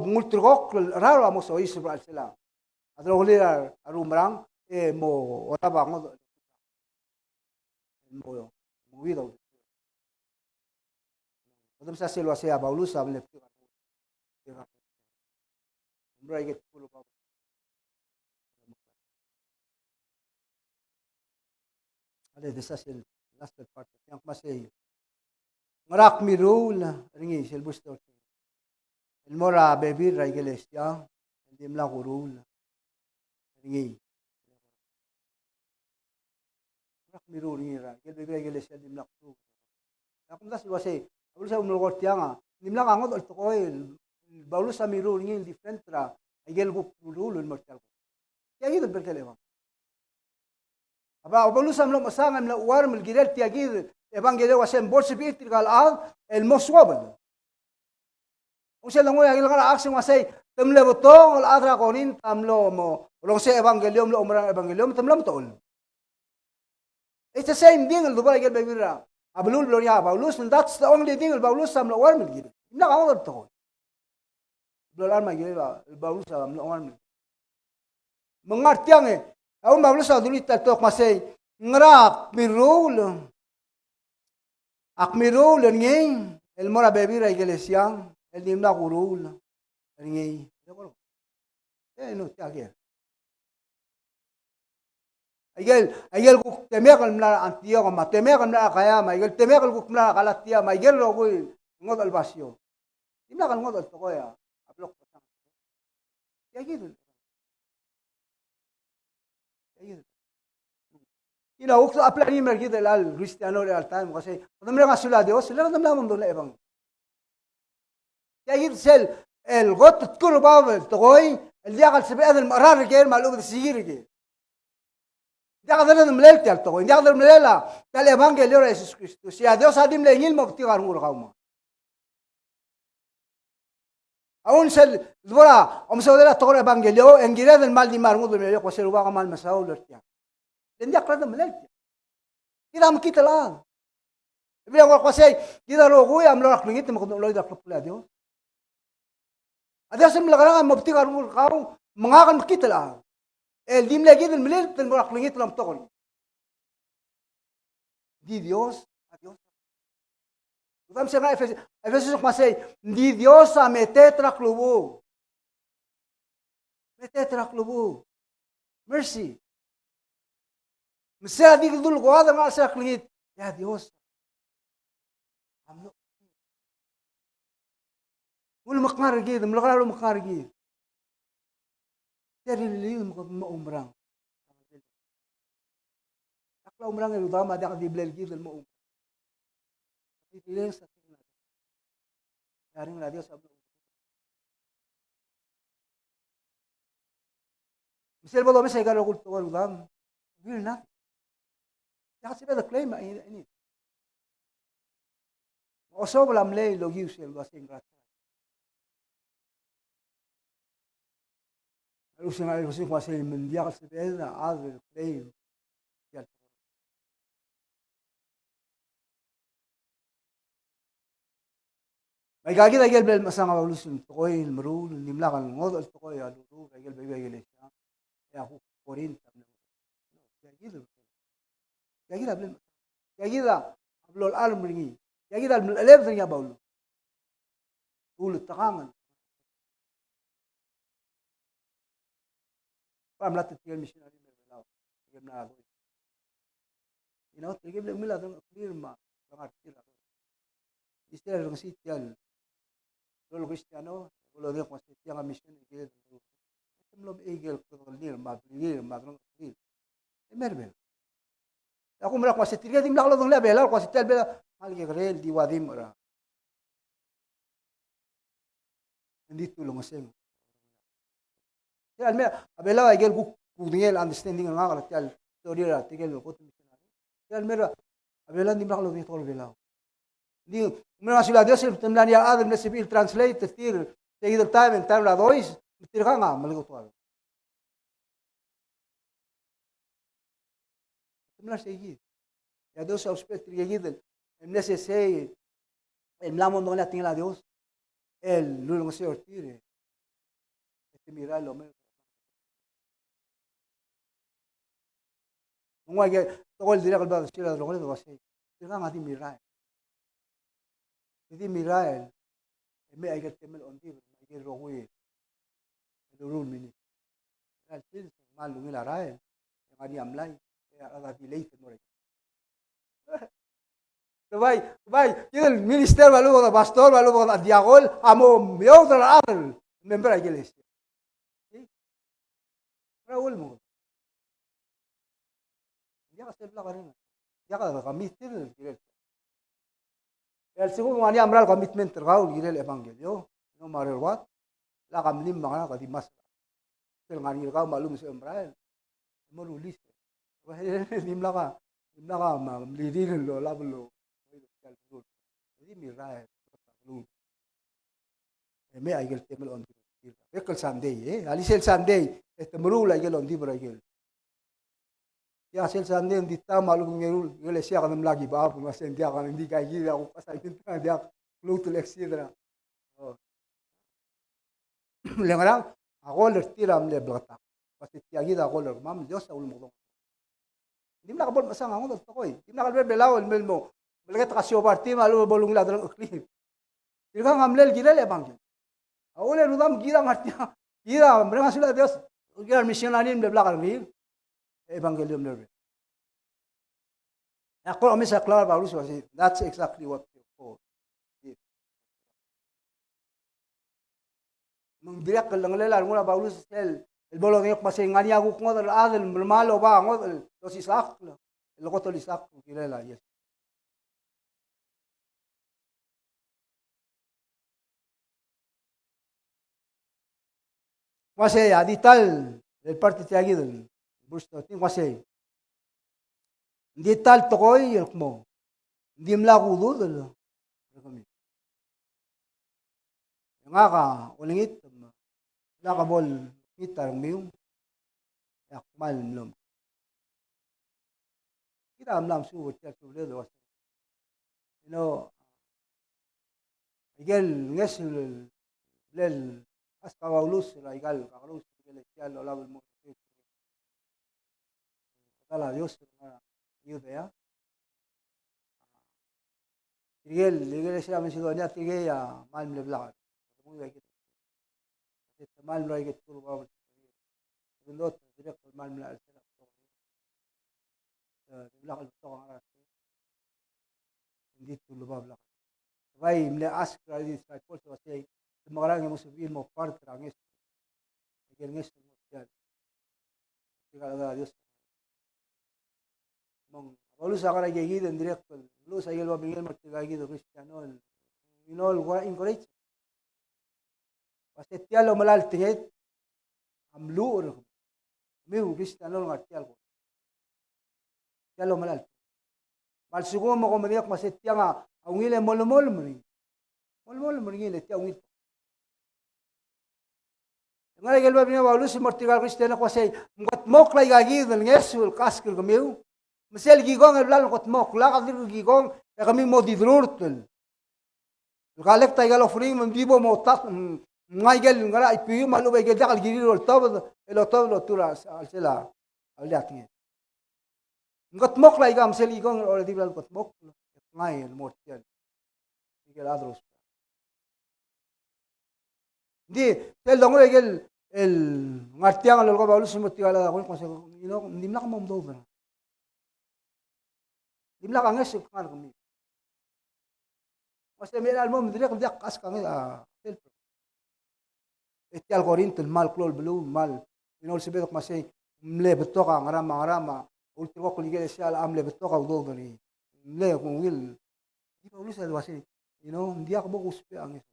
multrok raro mo so isra sila adro holir arumrang mo otaba mo movido. Podemos hacerlo así a Paulus, a Blep. Esa es el last part. Yang masih ngarak mirul ringi sel busto. El mora bebir ra iglesia, el dimla gurul ringi. Mirul ringi ra, el bebir iglesia dimla gurul. Aku das lo say, aku sa umulgot tianga. Dimla kangot al tokoy, Paulus sa mirul ringi different ra. Igel gurul mortal. Kaya ito berkelema. Aba Paulus am lo masangam la uwar mil girel tiagid evangelio wasem bolsi bitir gal al el moswabal. Usa lang mo yagil kala action wasay temle botong al adra konin tamlo mo ulong se evangelium lo umrang evangelium tamlo mo tol. It's the same thing el dubara gel bebira. Ablul gloria Paulus, and that's the only thing Paulus am lo warm gid. Imla ka mo to. Blolar ma gid Paulus am lo warm. Mengartiang au Paulus aduli tatok masay ngrak mirul. Akmirul ngey el mora bebi ra iglesia, el dimla gurul. Ngey. No te agier. Aigel kuk temekal mla antio ma temekal mla kaya ma aigel temekal kuk mla kalatia ma aigel ro ko ngot al basio timla kal ngot al to ya ablok patang ya gitu ukto apla ni mer gitu al cristiano al time kasi kadam ra sula dios sila kadam la mundo la ebang ya gitu sel el got tkuru babel to koy el dia kal sebe el marar gel maluk sigir gel dia kadang melel tial to dia kadang melela tal evangelio de Jesus Cristo si a Dios adim le ngil mo tigar ngur kauma aun sel dora om saudara to evangelio engire del mal di mar ngur melelo ko sel wa mal masaul tia den dia kadang melel kita makita lang bilang ko say kita ro ko am lo rakngit mo ko lo dak pula Dios ada sem lagarang mo tigar ngur kaum mangakan makita lang el dim lagi del melel ten morak lingit lam tokon di Dios a Dios utam se na Efesos masay di Dios a metetra klubu mercy mesra di dul ko ada nga sa lingit ya Dios amno mul makar gid mulakaro makar gid dari liu mo umrang akla umrang el dama da di blel gid mo Diles sa tingin natin. Yaring na Diyos. Misal ba lo may sa igalo kulto ko lang? Will na. Kaya kasi ba the claim ini. Oso ba lamlay logiw siya ba sa ingrat. Alusin nga ilusin ko sa imendiya kasi ba na other claim. May gagi dagel bel masanga walusin tokoy marul nimlakan ngod al tokoy aluru dagel bebe iglesia ya ku Corinta gagi da bel gagi da ablol al mringi gagi da al elef ya baulu ul takangan pamlat tiel missionary belao gemna do tigel mila do clear ma bangat istilah ng sitial Lolo Cristiano, lo digo con este a misión y que lo egel con el maglir magrong tir. Emervel. Ako mera ko setir dim laklo dong level ko setel bela mal ke grel di wadim ora. Hindi tulong aseng. Ya alme abela egel ku kudingel understanding nga kala tal teori ra tigel ko missionary. Ya almera abela dim laklo di tol bela. Di mera sila Dios el temlan ya adam na civil translate tir seguido time en tabla 2 tir nga malgo to. Temlan seguir. Ya Dios a usted tir el necesario el lamo no le tiene a Dios. El lulo se ortire. Este mira lo menos. No hay que todo el día que va a decir a lo que va a hacer. Tir nga di mira. Jadi Mirael, eme ay temel on tibur, ay rohue, durul mini. Al tin malu ngila Rael, yang adi amlay, ada delay temore. Sabay, yung minister malu ko pastor malu ko diakol, amo miyaw tra adal, member ay iglesia. Raul mo. Dia ka selula ka rin. Dia ka kamitir, el segundo año amral commitment tergaul gire el evangelio no matter what la kamlim mangana ka dimas el ngani ka malum se amral mo lulis wa limla ka ma lidin lo lablo jadi mirai lu me aigel temel on ekal sunday ali sel sunday este murula aigel on di bragel Ya hasil sandi hindi tama lu ngirul iglesia kanam lagi ba kung asen dia kan hindi kay gida ako pasay tinta dia luto leksidra. Oh. Lengarang ako lertiram le blata. Pasti tiya gida ako ler mam Dios sa ulmo. Hindi na kabol masang ako to koy. Hindi na kalber belaw el melmo. Balagat kasyo parti malu bolong ladran ukli. Irang amlel gila le bang. Awole rudam gida ngartia. Gida mereka sudah Dios. Gida misionarin le blakar ni evangelium le. Ako kami sa Clara Paulus was that's exactly what Paul did. Nung direct lang lela mula Paulus el bolo ngayok masay ngani ako kung adal malo ba ngot los Isaac el ko to Isaac kilela yes. Masay adital el parte tiagi del busto tin masay dital tokoy el mo dim la kudu del kami. Nga ka ulingit la ka bol kita miu yak mal lom kita amlam su cha su le do you know igel ngesul lel hasta Paulus la igal Paulus celestial lo la mo kala Dios na ayuda igel sia Macedonia tige ya mal le bla muy bien mal lo hay que tu ba segundo directo mal la bla el to ara hindi tu lo ba vai mle ask radis sa colto sei magarang mo subir mo part rang es igel nges mo ya tigala Dios mong Paulus akara gigid en directo luz ahí el va Miguel Martigagid cristiano you know el encourage pasetial lo malal tinget amlur miu cristiano ngatial ko tialo malal mal sugo mo ko maniak masetia nga awngile molmol mring ngile tia awngil ngara gel ba Paulus Martigal cristiano ko say ngot mok lay gagid ng Yesu kaskil ko miu Masel gigong el blan kot mok la kadir gigong ya kami mo didrurtul. Kalek tay galo free mun bibo mo tak ngai gel ngara ipi malu be gel dakal giri rol tab lo tura al sela al yakni. Ngot mok la igam sel gigong ol di blan kot mok ngai el mortial. Gel adros. Di sel dong gel el ngartiang lo ko balus mo tigala ko ko nimna ko mom do ba. Dimla kanges kan kami. Masih mira almo mendria kerja kas kanges tel. Etial Corinto mal klol blue mal. Inol sebedok masih mle betoka ngarama ultimo ko ligel sial amle betoka udo bani. Mle ko wil. Di pa ulis alwasi. Dia ko bogus pe angis.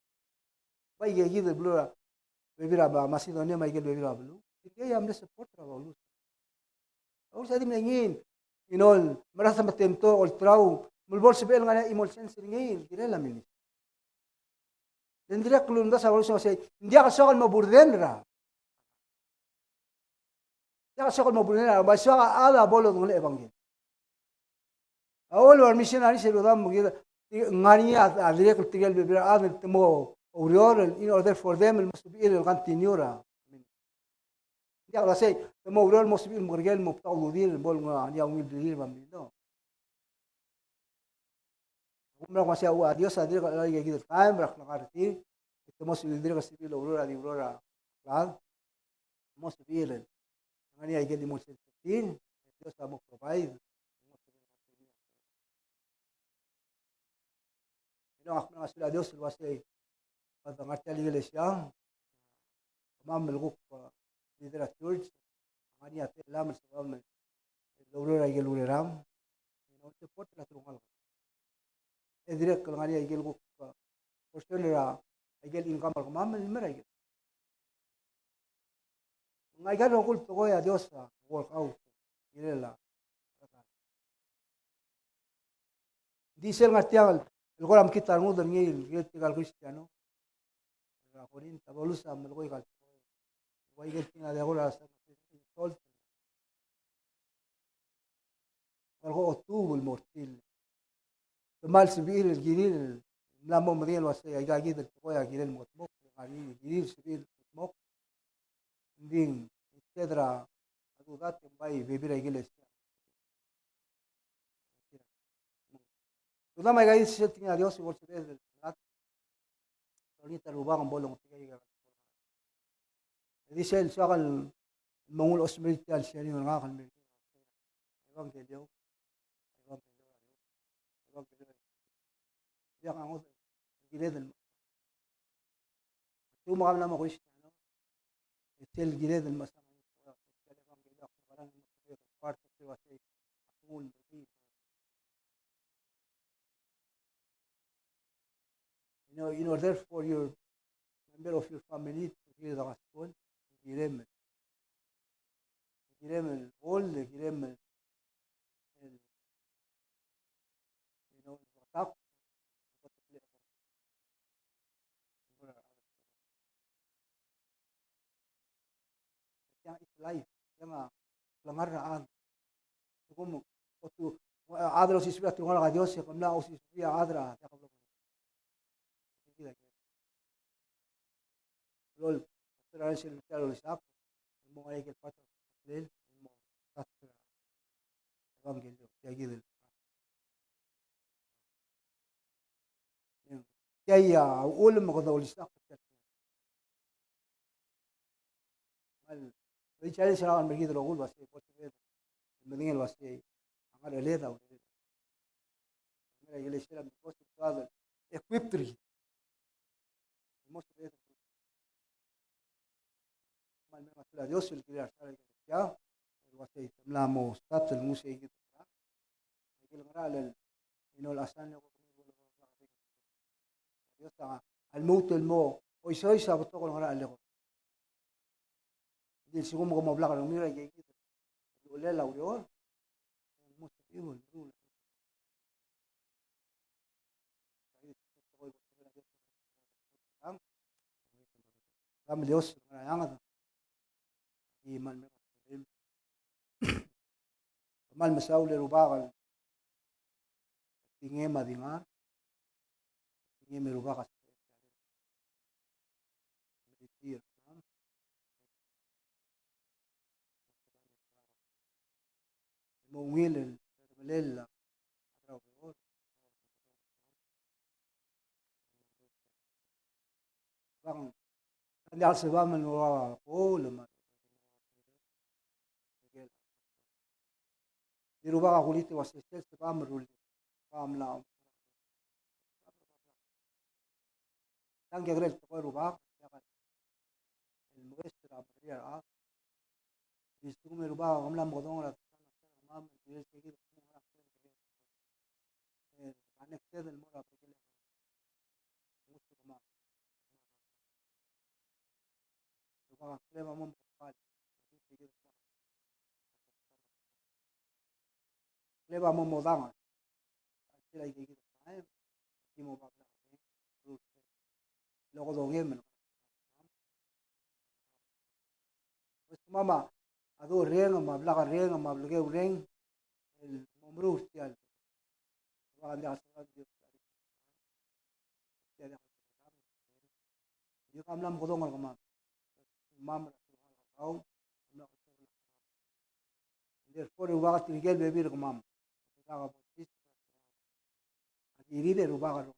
Pai ge gide blue bebira ba Macedonia mai gel bebira blue. Dia amle support ra ulus. Ulus adi mengin. Merasa matento ol trau mulbol sebel ngana imol sen singil direla mini dendira klunda sa wala say ndia ka sokol maburden ra ndia ka sokol maburden ra ba so ala bolo ngole evangel awol war missionary se rodam mugi ngani adire ko tigel be bra ad temo orior in order for them must be il continuera ndia ka say temo orior must be murgel mo tawdir bol nga ndia ngil dir bamino Umra ko siya Dios adire ka lagi gigit time rak nakarti ito mo silidire ka sibil aurora di aurora lag mo sibil ngani ay gedi mo siltin Dios amo provide ako na sila Dios luwasay padangat ya iglesia mamel ko lidera church ngani ate lam sa mamel aurora ay geluram support la trungal direct kalau ngani ay gel ko Australia ay gel income ko mamel meray ngai ga rokul to ko ya Dios work out ilela diesel ngatial el goram kita ngudar ngil gel tigal cristiano ra korin tabolus am ko igal wai gel tina de agora sol الغو أطوب المورتيل مال سبيل الجيل لا مو مدين واسي يجاجيد التقوى جيل المطموق يعني جيل سبيل المطموق دين تدرا أدوات باي بيبير جيل وده ما يجي سيتين adiós y volver del ahorita lo van a bolon dice el شغل المول أسمريتي الشيء من غاق الملك evangelio evangelio ya kan جيل del شو ما قبل ما قلت التل جيل المسا in order for your member of your family to hear the gospel, يرمل القول يرمل الغطاء yang it's life yang langar aan tukum otu adro si subia tungal ga Dios kamla o si subia adra ya kablo kida lol pero es el claro isaac mo ay que el pato lel mo tatra evangelio ya gidel ya اول ما قضوا الاساق mal Richard será un mergido lo gulba se por ver el medin lo hace agar eleda o mira iglesia la mejor situada equiptri hemos ver mal me masula Dios el que estar ya lo hace hablamos tat el museo y que lo hará el no la sana Dios está al muto el mo hoy soy sabato con hará el دي سيقوم قوم مبلغ الميرا جيد ولا لا وريور مستقيم الرول كم اليوس أنا يعمل في مال مساولة رباعة تيجي ما دينار تيجي رباعة كتير المويل المليل bang andi al sebab men wa ko lema di ruba ka kuliti wasistel sebab merul pam la tang gegrel to ruba ya kan el muestra maria a di sume ruba kamla modong la mam di seguir conected el mora porque mucho más ruba klema mom pal klema mom modang sila igigit ay di mo babla logo dongem pues mama ado reng mabla ka reng mablage reng el momru stial wa andi asal di di kamlam godong al kamam mam au therefore وقت رجال بيبي رقمام يريد الرباق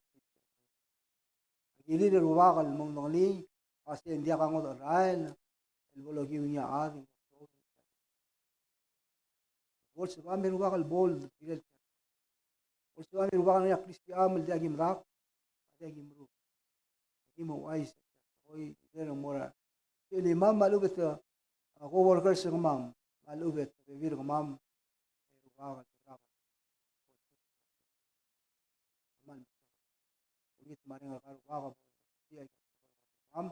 يريد الرباق المغني أصلا دي قاموا الرائل البولوجي ويا عادي بول سبام من الرباق البول بول سبام من الرباق يا كريستيان من داقي مراق داقي مرو داقي موايس هوي دير مورا الإمام مالوبة أقوى وركرس رقمام مالوبة بيبي رقمام الرباق man ulit maring al waga dia am